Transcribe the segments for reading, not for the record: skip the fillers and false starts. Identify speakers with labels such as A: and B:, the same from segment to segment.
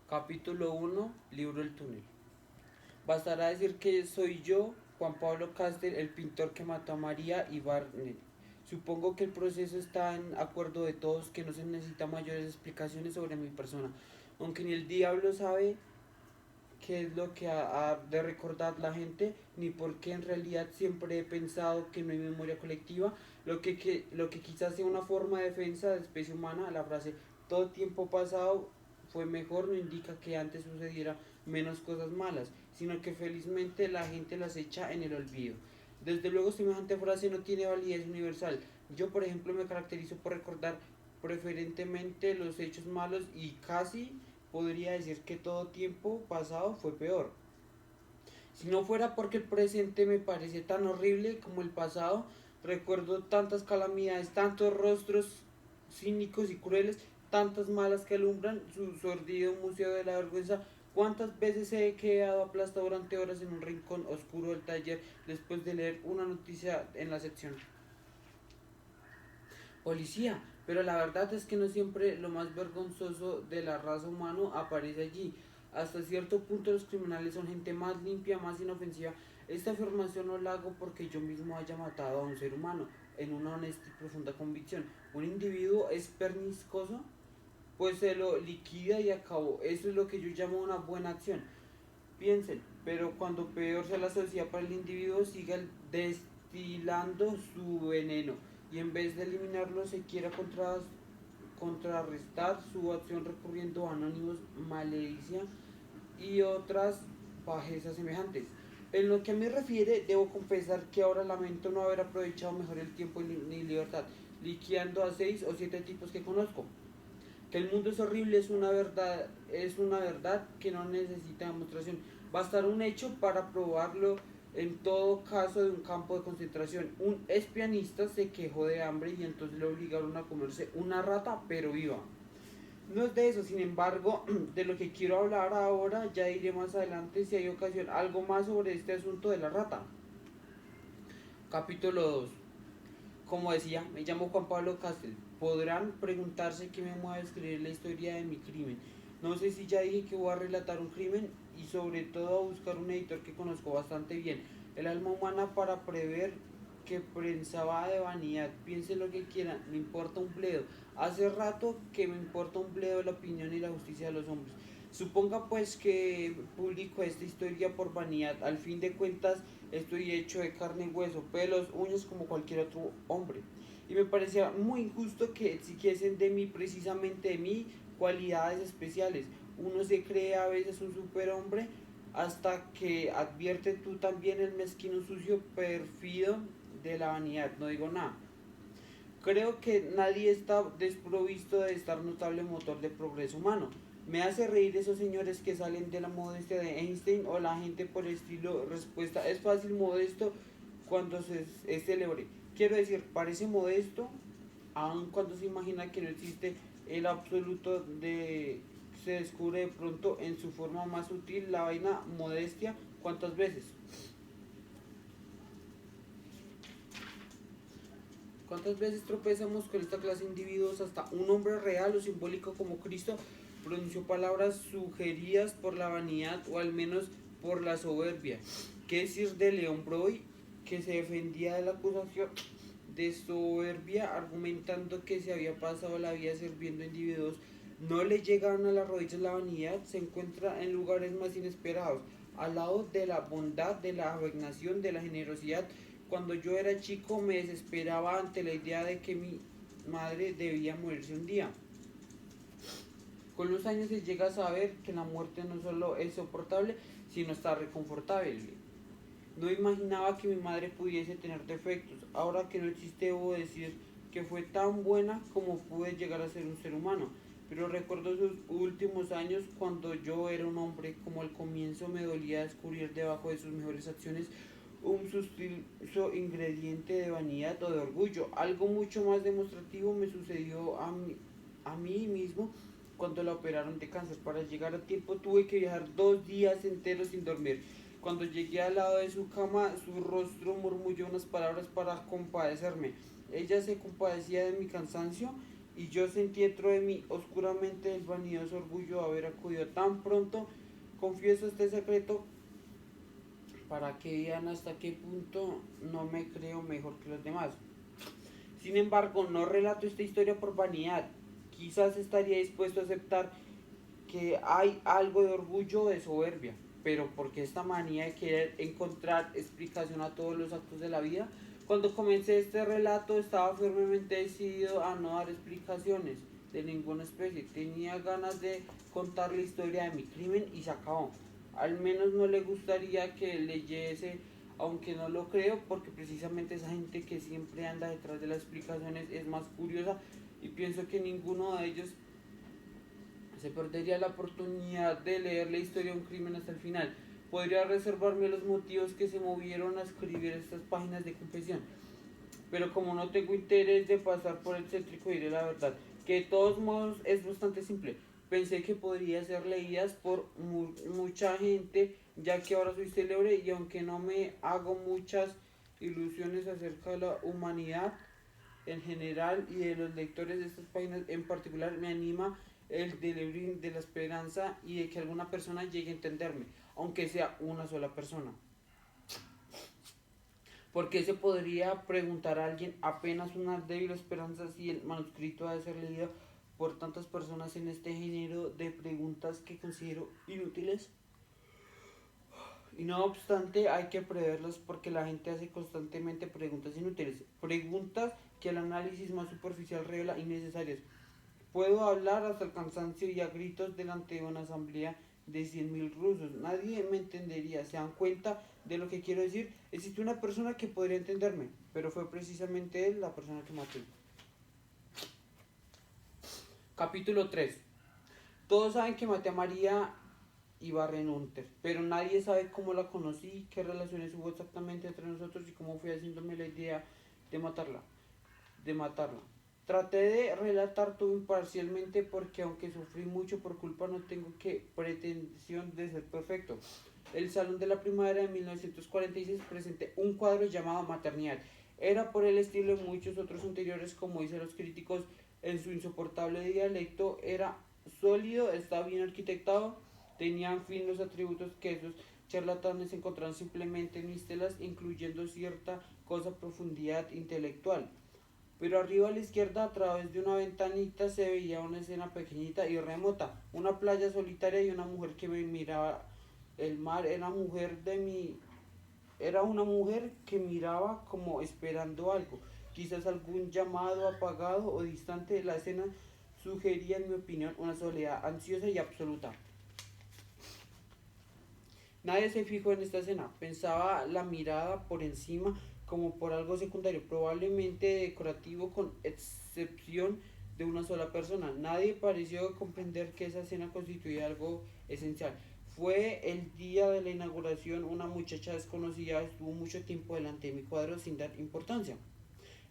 A: Capítulo 1, Libro El túnel. Bastará decir que soy yo, Juan Pablo Castel, el pintor que mató a María y Barnett. Supongo que el proceso está en acuerdo de todos, que no se necesita mayores explicaciones sobre mi persona, aunque ni el diablo sabe qué es lo que ha de recordar la gente, ni por qué en realidad siempre he pensado que no hay memoria colectiva, lo que quizás sea una forma de defensa de la especie humana. La frase todo tiempo pasado fue mejor no indica que antes sucediera menos cosas malas, sino que felizmente la gente las echa en el olvido. Desde luego semejante frase no tiene validez universal. Yo, por ejemplo, me caracterizo por recordar preferentemente los hechos malos y casi podría decir que todo tiempo pasado fue peor. Si no fuera porque el presente me parece tan horrible como el pasado, recuerdo tantas calamidades, tantos rostros cínicos y crueles, tantas malas que alumbran su sordido museo de la vergüenza. ¿Cuántas veces he quedado aplastado durante horas en un rincón oscuro del taller después de leer una noticia en la sección policía? Pero la verdad es que no siempre lo más vergonzoso de la raza humana aparece allí. Hasta cierto punto los criminales son gente más limpia, más inofensiva. Esta afirmación no la hago porque yo mismo haya matado a un ser humano, en una honesta y profunda convicción. Un individuo es pernicioso, pues se lo liquida y acabó. Eso es lo que yo llamo una buena acción. Piensen, pero cuando peor sea la sociedad para el individuo, siga destilando su veneno y en vez de eliminarlo se quiera contrarrestar su acción recurriendo a anónimos, maledicia y otras bajezas semejantes. En lo que a mí refiere, debo confesar que ahora lamento no haber aprovechado mejor el tiempo ni libertad, liquidando a 6 o 7 tipos que conozco. Que el mundo es horrible es una verdad que no necesita demostración. Bastar un hecho para probarlo. En todo caso de un campo de concentración, un espianista se quejó de hambre y entonces le obligaron a comerse una rata, pero viva. No es de eso, sin embargo, de lo que quiero hablar ahora, ya diré más adelante si hay ocasión, algo más sobre este asunto de la rata. Capítulo 2. Como decía, me llamo Juan Pablo Castel. Podrán preguntarse qué me mueve a escribir la historia de mi crimen. No sé si ya dije que voy a relatar un crimen y sobre todo a buscar un editor que conozco bastante bien. El alma humana para prever que prensaba de vanidad. Piensen lo que quieran, me importa un bledo. Hace rato que me importa un bledo la opinión y la justicia de los hombres. Suponga pues que publico esta historia por vanidad. Al fin de cuentas estoy hecho de carne y hueso, pelos, uñas como cualquier otro hombre. Y me parecía muy injusto que exigiesen de mí, precisamente de mí, cualidades especiales. Uno se cree a veces un superhombre hasta que advierte tú también el mezquino sucio perfido de la vanidad. No digo nada. Creo que nadie está desprovisto de estar notable motor de progreso humano. Me hace reír esos señores que salen de la modestia de Einstein o la gente por el estilo respuesta. Es fácil modesto cuando es célebre. Quiero decir, parece modesto aun cuando se imagina que no existe el absoluto de se descubre de pronto en su forma más sutil la vaina modestia. ¿Cuántas veces? ¿Cuántas veces tropezamos con esta clase de individuos? Hasta un hombre real o simbólico como Cristo pronunció palabras sugeridas por la vanidad o al menos por la soberbia. ¿Qué decir de León Broy, que se defendía de la acusación de soberbia argumentando que se había pasado la vida sirviendo a individuos? No le llegaron a las rodillas la vanidad, se encuentra en lugares más inesperados, al lado de la bondad, de la abnegación, de la generosidad. Cuando yo era chico me desesperaba ante la idea de que mi madre debía morirse un día. Con los años se llega a saber que la muerte no solo es soportable, sino está reconfortable. No imaginaba que mi madre pudiese tener defectos. Ahora que no existe, debo decir que fue tan buena como pude llegar a ser un ser humano. Pero recuerdo sus últimos años cuando yo era un hombre, como al comienzo me dolía descubrir debajo de sus mejores acciones un sustituto ingrediente de vanidad o de orgullo. Algo mucho más demostrativo me sucedió a mí mismo cuando la operaron de cáncer. Para llegar a tiempo tuve que viajar 2 días enteros sin dormir. Cuando llegué al lado de su cama, su rostro murmulló unas palabras para compadecerme. Ella se compadecía de mi cansancio y yo sentí dentro de mí oscuramente el vanidoso orgullo de haber acudido tan pronto. Confieso este secreto para que vean hasta qué punto no me creo mejor que los demás. Sin embargo, no relato esta historia por vanidad. Quizás estaría dispuesto a aceptar que hay algo de orgullo o de soberbia, pero porque esta manía de querer encontrar explicación a todos los actos de la vida. Cuando comencé este relato estaba firmemente decidido a no dar explicaciones de ninguna especie. Tenía ganas de contar la historia de mi crimen y se acabó. Al menos no le gustaría que leyese, aunque no lo creo, porque precisamente esa gente que siempre anda detrás de las explicaciones es más curiosa, y pienso que ninguno de ellos se perdería la oportunidad de leer la historia de un crimen hasta el final. Podría reservarme los motivos que se movieron a escribir estas páginas de confesión, pero como no tengo interés de pasar por excéntrico, diré la verdad, que de todos modos es bastante simple. Pensé que podría ser leídas por mucha gente, ya que ahora soy célebre, y aunque no me hago muchas ilusiones acerca de la humanidad en general y de los lectores de estas páginas en particular, me anima el delirio de la esperanza y de que alguna persona llegue a entenderme, aunque sea una sola persona. Porque se podría preguntar a alguien apenas una débil esperanza si el manuscrito ha de ser leído por tantas personas en este género de preguntas que considero inútiles. Y no obstante, hay que preverlas porque la gente hace constantemente preguntas inútiles, preguntas que el análisis más superficial revela innecesarias. Puedo hablar hasta el cansancio y a gritos delante de una asamblea de 100.000 rusos. Nadie me entendería. ¿Se dan cuenta de lo que quiero decir? Existe una persona que podría entenderme, pero fue precisamente él la persona que maté. Capítulo 3. Todos saben que maté a María Ibarrenunter, pero nadie sabe cómo la conocí, qué relaciones hubo exactamente entre nosotros y cómo fui haciéndome la idea de matarla. de matarla. Traté de relatar todo imparcialmente porque aunque sufrí mucho por culpa no tengo que pretensión de ser perfecto. El Salón de la Primavera de 1946 presenté un cuadro llamado Maternidad. Era por el estilo de muchos otros anteriores, como dicen los críticos, en su insoportable dialecto, era sólido, estaba bien arquitectado, tenía en fin los atributos que esos charlatanes encontraron simplemente en mis telas, incluyendo cierta cosa profundidad intelectual. Pero arriba a la izquierda, a través de una ventanita, se veía una escena pequeñita y remota, una playa solitaria y una mujer que me miraba. El mar era una mujer que miraba como esperando algo, quizás algún llamado apagado o distante. La escena sugería, en mi opinión, una soledad ansiosa y absoluta. Nadie se fijó en esta escena, pensaba la mirada por encima como por algo secundario, probablemente decorativo, con excepción de una sola persona. Nadie pareció comprender que esa escena constituía algo esencial. Fue el día de la inauguración, una muchacha desconocida estuvo mucho tiempo delante de mi cuadro sin dar importancia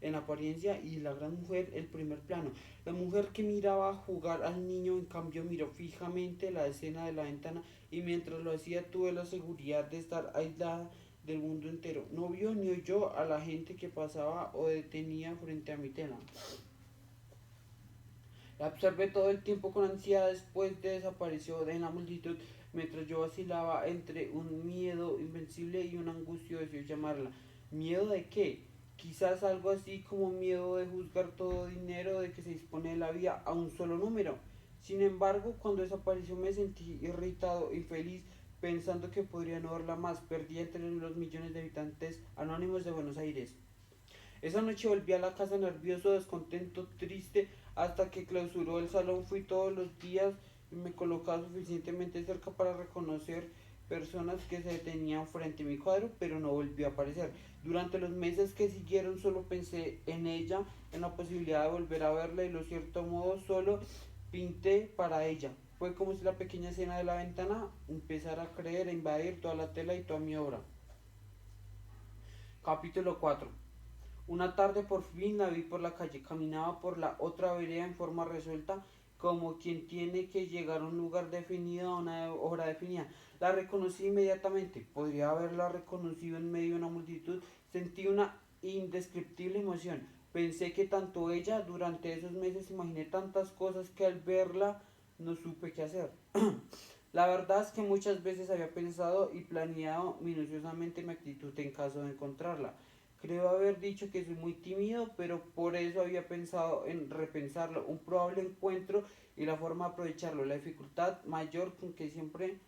A: en apariencia, y la gran mujer el primer plano. La mujer que miraba jugar al niño en cambio miró fijamente la escena de la ventana, y mientras lo hacía tuve la seguridad de estar aislada del mundo entero. No vio ni oyó a la gente que pasaba o detenía frente a mi tela. La observé todo el tiempo con ansiedad, después desapareció en la multitud mientras yo vacilaba entre un miedo invencible y una angustia de llamarla. ¿Miedo de qué? Quizás algo así como miedo de juzgar todo dinero de que se dispone de la vida a un solo número. Sin embargo, cuando desapareció me sentí irritado y feliz, pensando que podría no verla más, perdida entre los millones de habitantes anónimos de Buenos Aires. Esa noche volví a la casa nervioso, descontento, triste, hasta que clausuró el salón. Fui todos los días y me colocaba suficientemente cerca para reconocer personas que se detenían frente a mi cuadro, pero no volvió a aparecer. Durante los meses que siguieron solo pensé en ella, en la posibilidad de volver a verla, y de cierto modo solo pinté para ella. Fue como si la pequeña escena de la ventana empezara a creer, a invadir toda la tela y toda mi obra. Capítulo 4. Una tarde por fin la vi por la calle, caminaba por la otra vereda en forma resuelta, como quien tiene que llegar a un lugar definido, a una hora definida. La reconocí inmediatamente, podría haberla reconocido en medio de una multitud. Sentí una indescriptible emoción, Pensé que tanto ella, durante esos meses imaginé tantas cosas que al verla no supe qué hacer. La verdad es que muchas veces había pensado y planeado minuciosamente mi actitud en caso de encontrarla. Creo haber dicho que soy muy tímido, pero por eso había pensado en repensarlo, un probable encuentro y la forma de aprovecharlo. La dificultad mayor con que siempre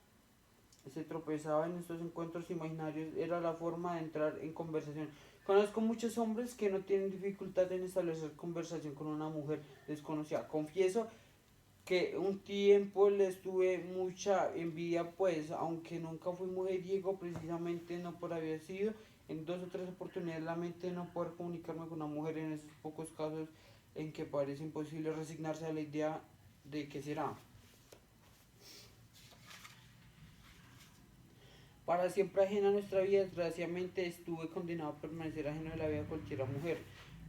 A: se tropezaba en estos encuentros imaginarios era la forma de entrar en conversación. Conozco muchos hombres que no tienen dificultad en establecer conversación con una mujer desconocida. Confieso que un tiempo les tuve mucha envidia, pues aunque nunca fui mujeriego, precisamente no por haber sido en dos o tres oportunidades la mente no poder comunicarme con una mujer en esos pocos casos en que parece imposible resignarse a la idea de que será. Para siempre ajena a nuestra vida, desgraciadamente estuve condenado a permanecer ajeno de la vida de cualquier mujer.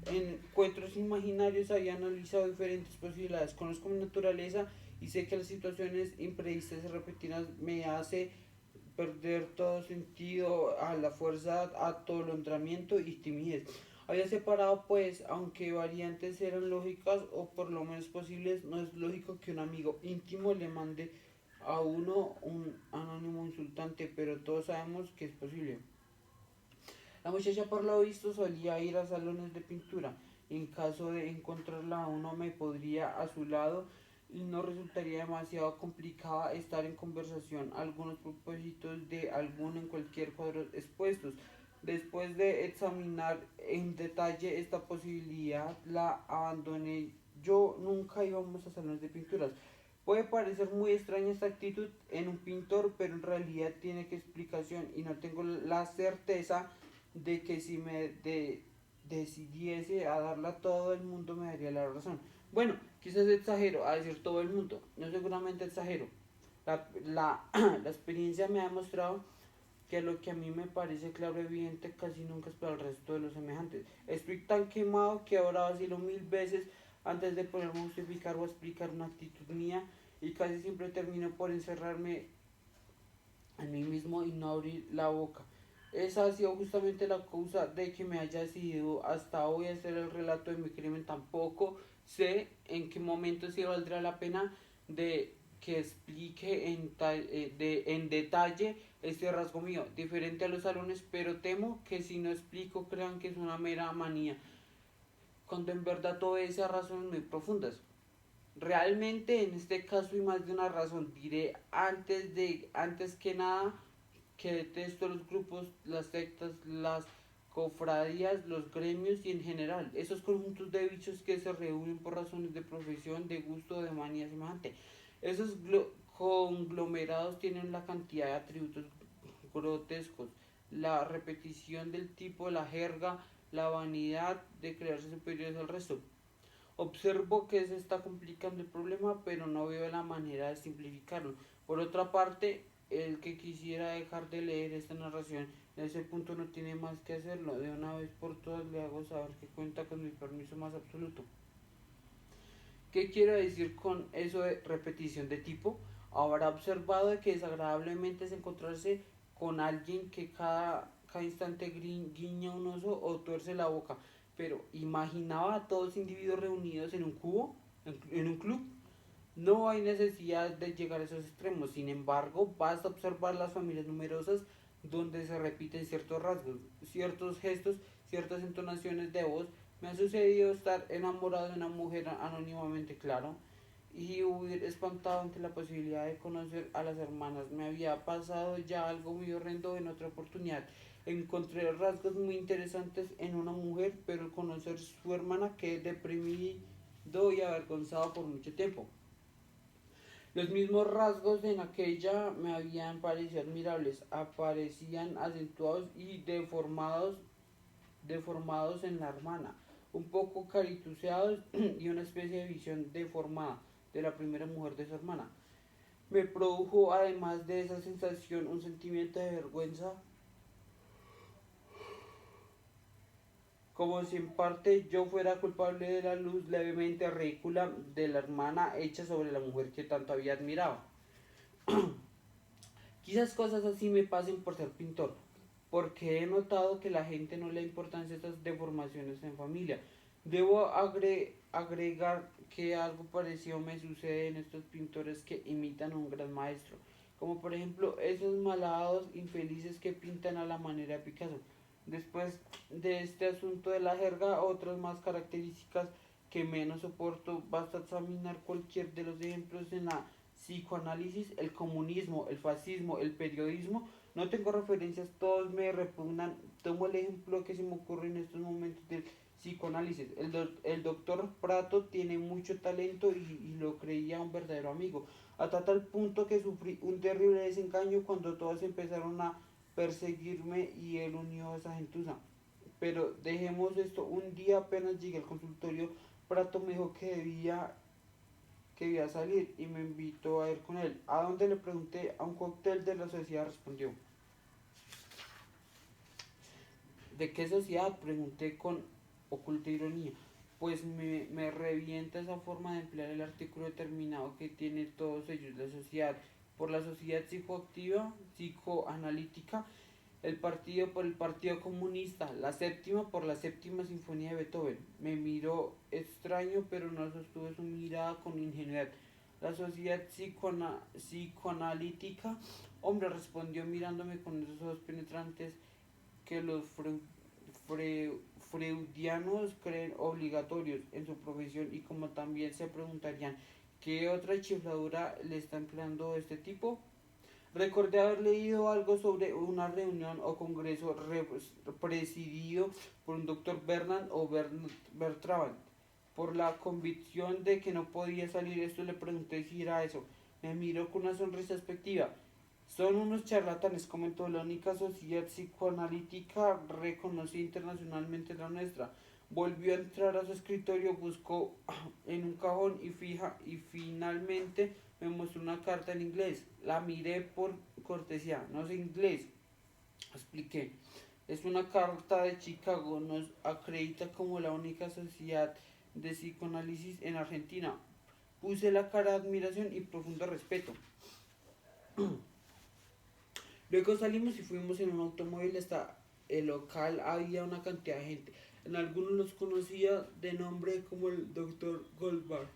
A: En encuentros imaginarios había analizado diferentes posibilidades. Conozco mi naturaleza y sé que las situaciones imprevistas y repetidas me hace perder todo sentido a la fuerza, atolondramiento y timidez. Había separado pues, aunque variantes eran lógicas o por lo menos posibles, no es lógico que un amigo íntimo le mande a uno un anónimo insultante, pero todos sabemos que es posible. La muchacha por lo visto solía ir a salones de pintura. En caso de encontrarla uno me podría a su lado y no resultaría demasiado complicada estar en conversación algunos propósitos de alguno en cualquier cuadro expuestos. Después de examinar en detalle esta posibilidad, la abandoné. Yo nunca íbamos a salones de pinturas. Puede parecer muy extraña esta actitud en un pintor, pero en realidad tiene que explicación y no tengo la certeza de que si decidiese a darla a todo el mundo me daría la razón. Bueno, quizás exagero a decir todo el mundo, no seguramente exagero. La experiencia me ha demostrado que lo que a mí me parece claro y evidente casi nunca es para el resto de los semejantes. Estoy tan quemado que ahora vacilo 1000 veces antes de ponerme a justificar o a explicar una actitud mía y casi siempre termino por encerrarme en mí mismo y no abrir la boca. Esa ha sido justamente la causa de que me haya decidido hasta hoy hacer el relato de mi crimen. Tampoco sé en qué momento sí valdrá la pena de que explique en detalle este rasgo mío, diferente a los salones, pero temo que si no explico crean que es una mera manía, cuando en verdad todas esas razones muy profundas. Realmente en este caso hay más de una razón. Diré antes que nada que detesto los grupos, las sectas, las cofradías, los gremios y en general esos conjuntos de bichos que se reúnen por razones de profesión, de gusto, de manía semejante. Esos conglomerados tienen la cantidad de atributos grotescos, la repetición del tipo, la jerga, la vanidad de crearse superiores al resto. Observo que se está complicando el problema, pero no veo la manera de simplificarlo. Por otra parte, el que quisiera dejar de leer esta narración en ese punto no tiene más que hacerlo. De una vez por todas le hago saber que cuenta con mi permiso más absoluto. ¿Qué quiero decir con eso de repetición de tipo? Habrá observado que desagradablemente es encontrarse con alguien que cada instante guiña un oso o tuerce la boca. Pero imaginaba a todos individuos reunidos en un cubo, en un club. No hay necesidad de llegar a esos extremos. Sin embargo, basta observar las familias numerosas donde se repiten ciertos rasgos, ciertos gestos, ciertas entonaciones de voz. Me ha sucedido estar enamorado de una mujer anónimamente, claro, y huir espantado ante la posibilidad de conocer a las hermanas. Me había pasado ya algo muy horrendo en otra oportunidad. Encontré rasgos muy interesantes en una mujer, pero al conocer su hermana quedé deprimido y avergonzado por mucho tiempo. Los mismos rasgos en aquella me habían parecido admirables, aparecían acentuados y deformados en la hermana, un poco carituseados y una especie de visión deformada de la primera mujer de su hermana. Me produjo además de esa sensación un sentimiento de vergüenza, como si en parte yo fuera culpable de la luz levemente ridícula de la hermana hecha sobre la mujer que tanto había admirado. Quizás cosas así me pasen por ser pintor, porque he notado que la gente no le da importancia a estas deformaciones en familia. Debo agregar que algo parecido me sucede en estos pintores que imitan a un gran maestro, como por ejemplo esos malados infelices que pintan a la manera de Picasso. Después de este asunto de la jerga, otras más características que menos soporto, basta examinar cualquier de los ejemplos en la psicoanálisis, el comunismo, el fascismo, el periodismo. No tengo referencias, todos me repugnan. Tomo el ejemplo que se me ocurre en estos momentos del psicoanálisis. El doctor Prato tiene mucho talento y lo creía un verdadero amigo, hasta tal punto que sufrí un terrible desengaño cuando todos empezaron a perseguirme y él unió a esa gentuza. Pero dejemos esto, un día apenas llegué al consultorio, Prato me dijo que debía salir y me invitó a ir con él. ¿A dónde? Le pregunté. A un cóctel de la sociedad, respondió. ¿De qué sociedad? Pregunté con oculta ironía. Pues me revienta esa forma de emplear el artículo determinado que tiene todos ellos. La sociedad por la sociedad psicoactiva, psicoanalítica, el partido por el Partido Comunista, la séptima por la séptima sinfonía de Beethoven. Me miró extraño, pero no sostuve su mirada con ingenuidad. La sociedad psicoanalítica, hombre, respondió mirándome con esos ojos penetrantes que los freudianos creen obligatorios en su profesión, y como también se preguntarían qué otra chifladura le está empleando este tipo. Recordé haber leído algo sobre una reunión o congreso presidido por un doctor Bernard o Bertrand. Por la convicción de que no podía salir esto, le pregunté si era eso. Me miró con una sonrisa despectiva. Son unos charlatanes, comentó. La única sociedad psicoanalítica reconocida internacionalmente la nuestra. Volvió a entrar a su escritorio, buscó en un cajón y finalmente me mostró una carta en inglés. La miré por cortesía. No sé inglés, expliqué. Es una carta de Chicago. Nos acredita como la única sociedad de psicoanálisis en Argentina. Puse la cara de admiración y profundo respeto. Luego salimos y fuimos en un automóvil hasta el local. Había una cantidad de gente. En algunos los conocía de nombre como el doctor Goldberg,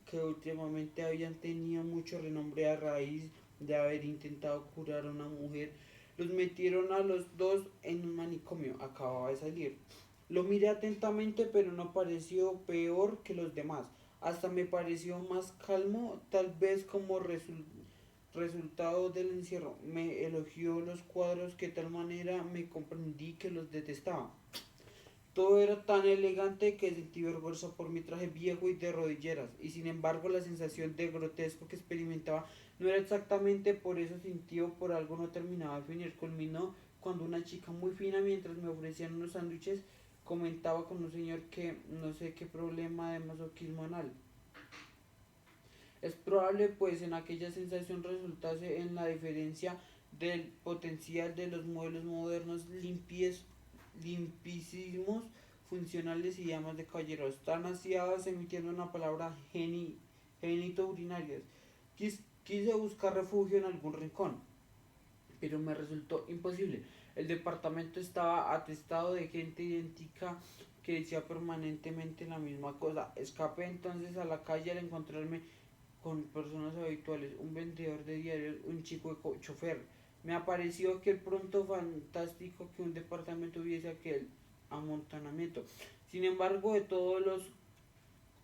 A: que últimamente habían tenido mucho renombre a raíz de haber intentado curar a una mujer. Los metieron a los dos en un manicomio. Acababa de salir. Lo miré atentamente, pero no pareció peor que los demás. Hasta me pareció más calmo, tal vez como resultado del encierro. Me elogió los cuadros que de tal manera me comprendí que los detestaba. Todo era tan elegante que sentí vergüenza por mi traje viejo y de rodilleras, y sin embargo la sensación de grotesco que experimentaba no era exactamente por eso sentido, por algo no terminaba de definir. Culminó cuando una chica muy fina, mientras me ofrecían unos sándwiches, comentaba con un señor que no sé qué problema de masoquismo anal. Es probable, pues, en aquella sensación resultase en la diferencia del potencial de los modelos modernos limpicismos funcionales y llamas de caballeros, tan aseadas emitiendo una palabra genito urinarias. Quise buscar refugio en algún rincón, pero me resultó imposible. El departamento estaba atestado de gente idéntica que decía permanentemente la misma cosa. Escapé entonces a la calle al encontrarme con personas habituales, un vendedor de diarios, un chico de chofer. Me pareció aquel pronto fantástico que un departamento hubiese aquel amontonamiento. Sin embargo, de todos los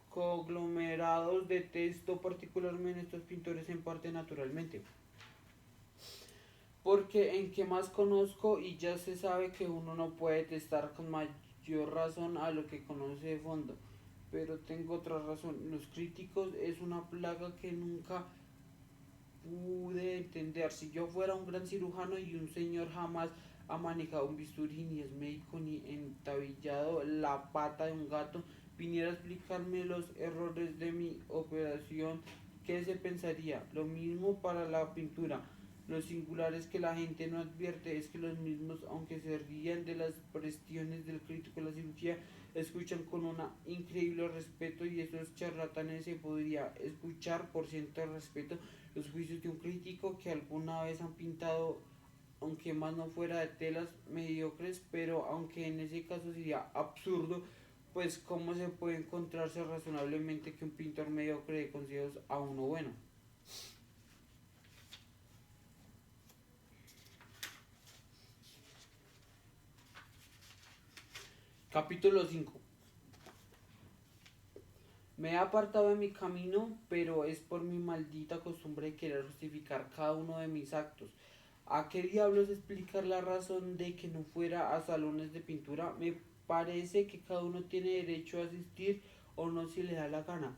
A: conglomerados detesto particularmente estos pintores, en parte naturalmente, porque en que más conozco y ya se sabe que uno no puede testar con mayor razón a lo que conoce de fondo. Pero tengo otra razón. Los críticos es una plaga que nunca pude entender. Si yo fuera un gran cirujano y un señor jamás ha manejado un bisturí, ni es médico, ni entabillado la pata de un gato, viniera a explicarme los errores de mi operación, ¿qué se pensaría? Lo mismo para la pintura. Lo singular es que la gente no advierte, es que los mismos, aunque se rían de las presiones del crítico de la cirugía, escuchan con un increíble respeto, y esos charlatanes se podría escuchar por ciento de respeto los juicios de un crítico que alguna vez han pintado aunque más no fuera de telas mediocres, pero aunque en ese caso sería absurdo, pues cómo se puede encontrarse razonablemente que un pintor mediocre dé consejos a uno bueno. Capítulo 5. Me he apartado de mi camino, pero es por mi maldita costumbre de querer justificar cada uno de mis actos. ¿A qué diablos explicar la razón de que no fuera a salones de pintura? Me parece que cada uno tiene derecho a asistir o no si le da la gana,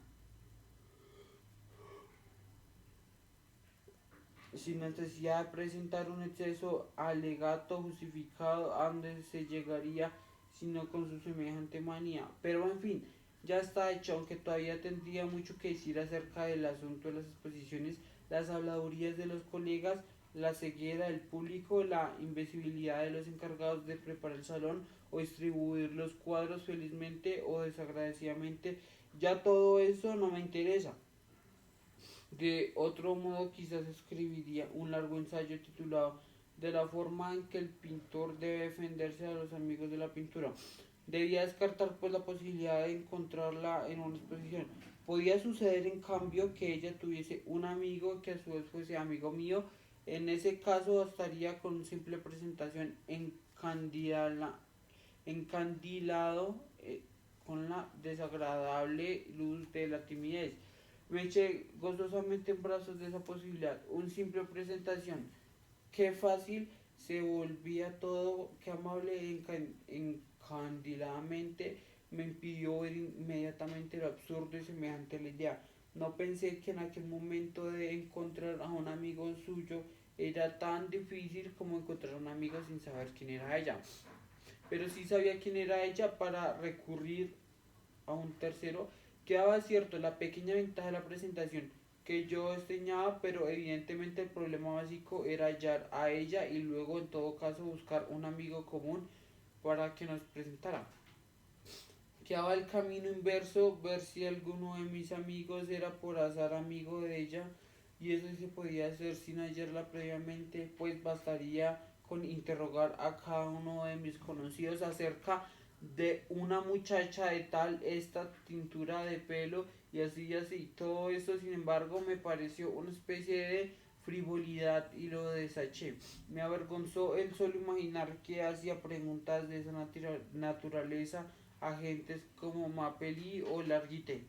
A: sin necesidad de presentar un exceso alegato justificado a donde se llegaría sino con su semejante manía. Pero en fin, ya está hecho, aunque todavía tendría mucho que decir acerca del asunto de las exposiciones, las habladurías de los colegas, la ceguera del público, la invisibilidad de los encargados de preparar el salón o distribuir los cuadros felizmente o desagradecidamente, ya todo eso no me interesa. De otro modo, quizás escribiría un largo ensayo titulado De la forma en que el pintor debe defenderse a los amigos de la pintura. Debía descartar pues la posibilidad de encontrarla en una exposición. Podía suceder en cambio que ella tuviese un amigo que a su vez fuese amigo mío. En ese caso bastaría con una simple presentación encandilado con la desagradable luz de la timidez. Me eché gozosamente en brazos de esa posibilidad. Una simple presentación. Qué fácil se volvía todo, qué amable encandiladamente me impidió ver inmediatamente lo absurdo y semejante a la idea. No pensé que en aquel momento de encontrar a un amigo suyo era tan difícil como encontrar a un amigo sin saber quién era ella. Pero sí sabía quién era ella para recurrir a un tercero. Quedaba cierto la pequeña ventaja de la presentación que yo extrañaba, pero evidentemente el problema básico era hallar a ella y luego en todo caso buscar un amigo común para que nos presentara. Quedaba el camino inverso, ver si alguno de mis amigos era por azar amigo de ella, y eso se podía hacer sin hallarla previamente, pues bastaría con interrogar a cada uno de mis conocidos acerca de una muchacha de tal esta tintura de pelo y así y así. Todo eso, sin embargo, me pareció una especie de frivolidad y lo desaché. Me avergonzó el solo imaginar que hacía preguntas de esa naturaleza a gentes como Mapelli o Larguite.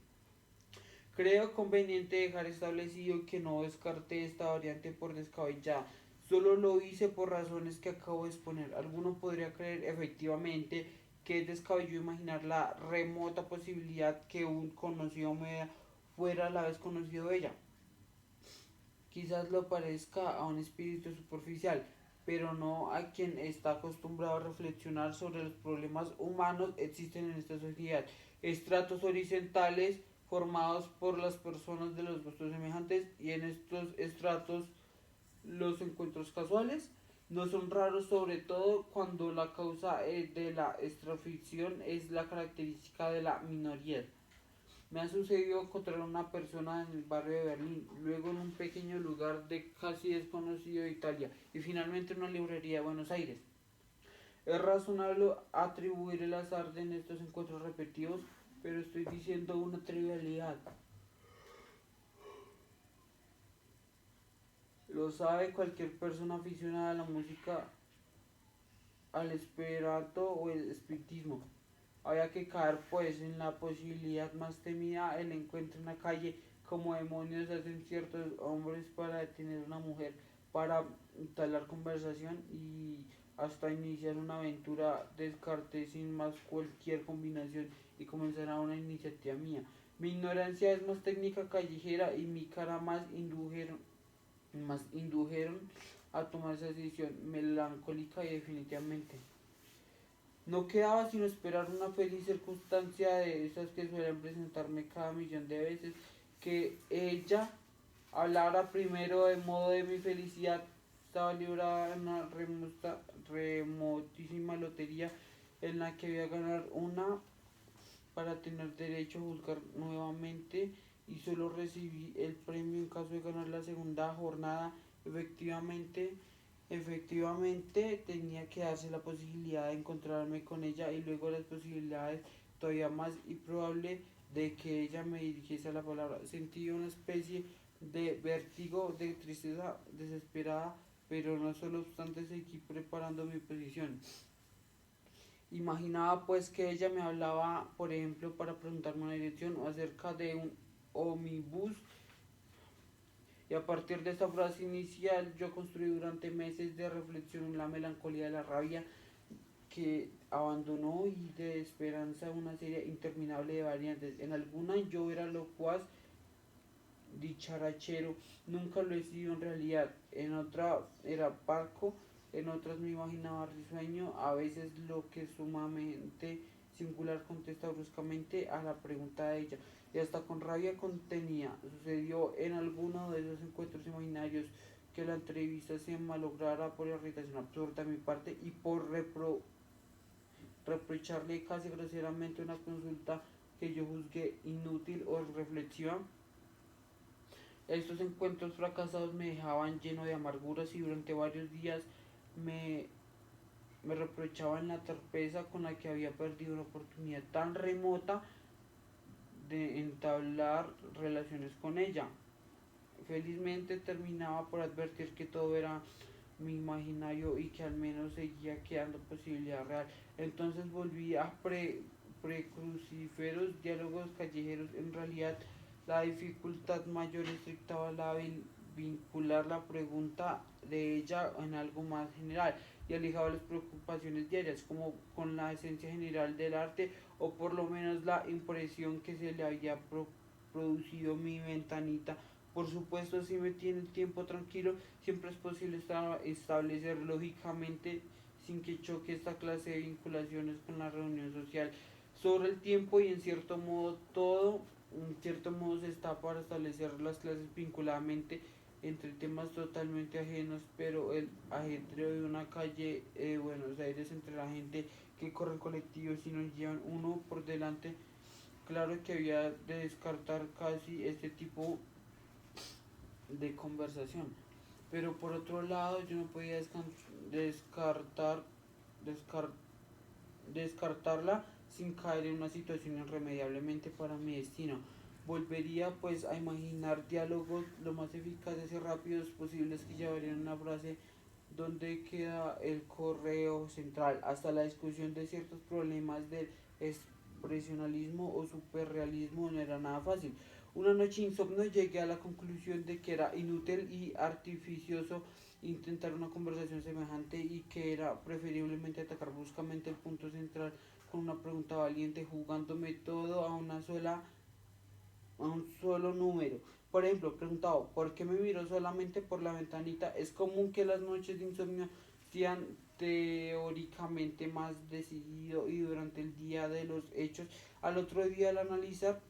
A: Creo conveniente dejar establecido que no descarté esta variante por descabellada, solo lo hice por razones que acabo de exponer. Alguno podría creer efectivamente que es descabellado imaginar la remota posibilidad que un conocido me fuera a la vez conocido de ella. Quizás lo parezca a un espíritu superficial, pero no a quien está acostumbrado a reflexionar sobre los problemas humanos. Existen en esta sociedad estratos horizontales formados por las personas de los gustos semejantes, y en estos estratos los encuentros casuales no son raros, sobre todo cuando la causa de la extraficción es la característica de la minoría. Me ha sucedido encontrar una persona en el barrio de Berlín, luego en un pequeño lugar de casi desconocido de Italia y finalmente en una librería de Buenos Aires. Es razonable atribuir el azar en estos encuentros repetidos, pero estoy diciendo una trivialidad. Lo sabe cualquier persona aficionada a la música, al esperanto o el espiritismo. Había que caer pues en la posibilidad más temida, el encuentro en la calle, como demonios hacen ciertos hombres para detener a una mujer, para entablar conversación y hasta iniciar una aventura. Descarté sin más cualquier combinación y comenzará una iniciativa mía. Mi ignorancia es más técnica callejera y mi cara más indujeron a tomar esa decisión melancólica y definitivamente. No quedaba sino esperar una feliz circunstancia de esas que suelen presentarme cada millón de veces, que ella hablara primero, de modo de mi felicidad estaba librada en una remotísima lotería en la que había ganar una para tener derecho a juzgar nuevamente, y solo recibí el premio en caso de ganar la segunda jornada. Efectivamente, Efectivamente, tenía que darse la posibilidad de encontrarme con ella y luego las posibilidades todavía más improbable de que ella me dirigiese la palabra. Sentí una especie de vértigo, de tristeza desesperada, pero no solo obstante seguí preparando mi posición. Imaginaba pues que ella me hablaba, por ejemplo, para preguntarme una dirección o acerca de un omnibus, y a partir de esta frase inicial yo construí durante meses de reflexión la melancolía de la rabia que abandonó y de esperanza una serie interminable de variantes. En alguna yo era locuaz, dicharachero, nunca lo he sido en realidad, en otra era parco, en otras me imaginaba risueño, a veces lo que sumamente singular contesta bruscamente a la pregunta de ella, y hasta con rabia contenía. Sucedió en alguno de esos encuentros imaginarios que la entrevista se malograra por irritación absurda de mi parte y por reprocharle casi groseramente una consulta que yo juzgué inútil o reflexiva. Estos encuentros fracasados me dejaban lleno de amarguras y durante varios días me, me reprochaban la torpeza con la que había perdido una oportunidad tan remota de entablar relaciones con ella. Felizmente terminaba por advertir que todo era mi imaginario y que al menos seguía quedando posibilidad real. Entonces volví a precrucíferos diálogos callejeros. En realidad la dificultad mayor estrictaba la vincular la pregunta de ella en algo más general y alejaba las preocupaciones diarias, como con la esencia general del arte, o por lo menos la impresión que se le había producido mi ventanita. Por supuesto, si me tiene el tiempo tranquilo, siempre es posible establecer lógicamente, sin que choque esta clase de vinculaciones con la reunión social, sobre el tiempo, y en cierto modo todo, en cierto modo se está para establecer las clases vinculadamente entre temas totalmente ajenos, pero el ajetreo de una calle de Buenos Aires entre la gente que corre colectivos y nos llevan uno por delante. Claro que había de descartar casi este tipo de conversación, pero por otro lado yo no podía descartar, descar descartarla sin caer en una situación irremediablemente para mi destino. Volvería pues a imaginar diálogos lo más eficaces y rápidos posibles que llevarían una frase donde queda el correo central, hasta la discusión de ciertos problemas del expresionalismo o superrealismo no era nada fácil. Una noche insomnio llegué a la conclusión de que era inútil y artificioso intentar una conversación semejante y que era preferiblemente atacar bruscamente el punto central con una pregunta valiente, jugándome todo a un solo número. Por ejemplo, preguntado, ¿por qué me miró solamente por la ventanita? Es común que las noches de insomnio sean teóricamente más decidido y durante el día de los hechos. Al otro día al analizar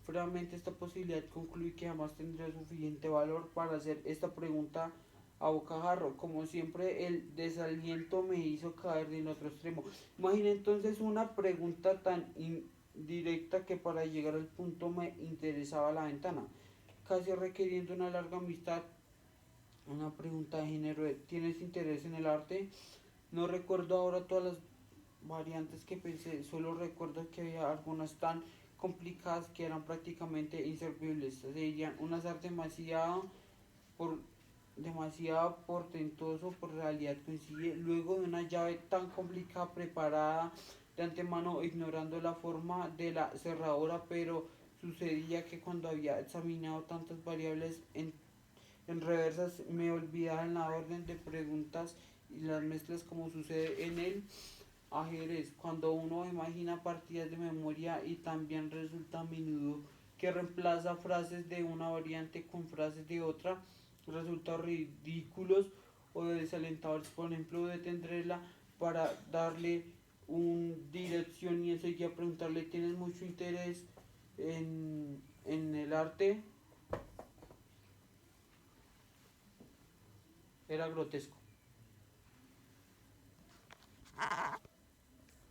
A: fríamente esta posibilidad concluí que jamás tendría suficiente valor para hacer esta pregunta a bocajarro. Como siempre, el desaliento me hizo caer en otro extremo. Imagina entonces una pregunta tan indirecta que para llegar al punto me interesaba la ventana, casi requiriendo una larga amistad. Una pregunta de género: ¿tienes interés en el arte? No recuerdo ahora todas las variantes que pensé, solo recuerdo que había algunas tan complicadas que eran prácticamente inservibles. Serían un azar por, demasiado portentoso por realidad coincide. Luego de una llave tan complicada preparada de antemano, ignorando la forma de la cerradura, pero sucedía que cuando había examinado tantas variables en reversas me olvidaba en la orden de preguntas y las mezclas, como sucede en el ajedrez, cuando uno imagina partidas de memoria, y también resulta a menudo que reemplaza frases de una variante con frases de otra, resultados ridículos o desalentadores. Por ejemplo, detendrla para darle una dirección y enseguida preguntarle: ¿tienes mucho interés en el arte? Era grotesco.